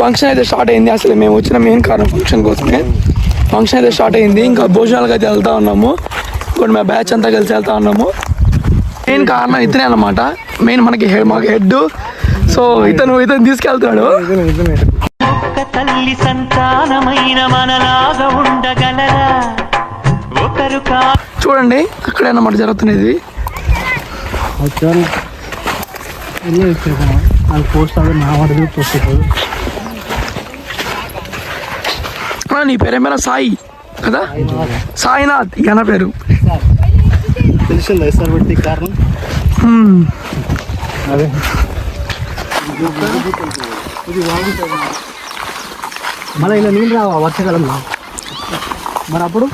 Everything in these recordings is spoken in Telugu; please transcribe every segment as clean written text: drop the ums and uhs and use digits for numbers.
ఫంక్షన్ అయితే స్టార్ట్ అయింది. అసలు మేము వచ్చిన మెయిన్ కారణం ఫంక్షన్ కోసమే. ఫంక్షన్ అయితే స్టార్ట్ అయింది. ఇంకా భోజనాలకు అయితే వెళ్తా ఉన్నాము. ఇంకోటి మా బ్యాచ్ అంతా కలిసి వెళ్తా ఉన్నాము. మెయిన్ కారణం ఇతనే అన్నమాట. మెయిన్ మాకు హెడ్. సో ఇతను తీసుకెళ్తాడు. తల్లి సంతానమైన మనలాగా ఉండగలరా ఒకరు చూడండి అక్కడే అన్నమాట జరుగుతున్నది. నీ పేరేమైనా సాయి కదా? సాయినాథ్ ఈయన పేరు. తెలిసిందా సార్ బట్టి కారణం? అదే మళ్ళీ ఇలా నీళ్ళు రావా వర్షాకాలంలో? మరి అప్పుడు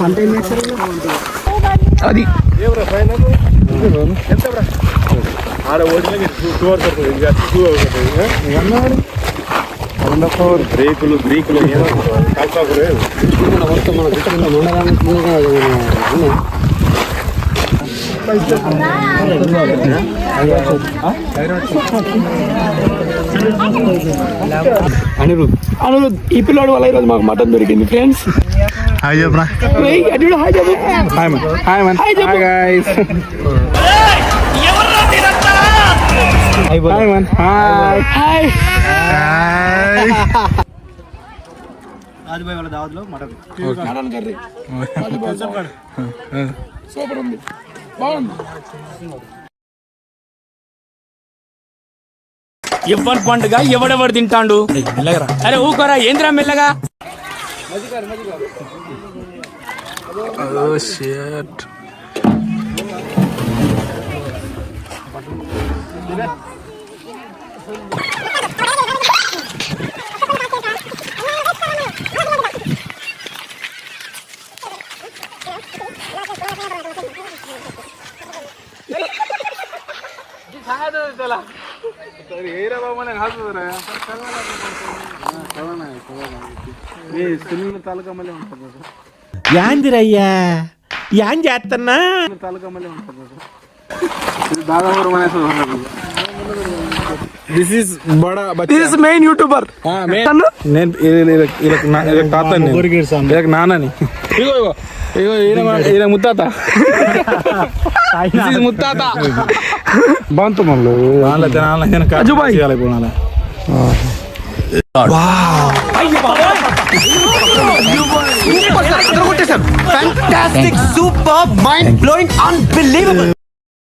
పంట ఏం చేస్తారు? అది బ్రేకులు అనిరుద్ ఈ పిల్లాడు వల్ల ఈరోజు మాకు మటన్ దొరికింది ఫ్రెండ్స్. హాయ్ చెప్పరా. రాజుబాయ్ వాళ్ళ దావత్లో మటన్ కర్రీ సూపర్ ఉంది, బాగుంది. ఎవ్వరి పండుగ ఎవడెవడు తింటాండు? అరే ఊకోరా ఏంద్రా మెల్లగా. యాందిరయ్యా యాన్ చేస్తున్నా దిస్ ఇస్ బడా దిస్ ఇస్ మెయిన్ యూట్యూబర్. నేను తాతని నాన్నని. ఇగో ఈయన ముత్తాత. ముత్తాత బంతు మళ్ళీ fantastic, super, mind blowing, unbelievable.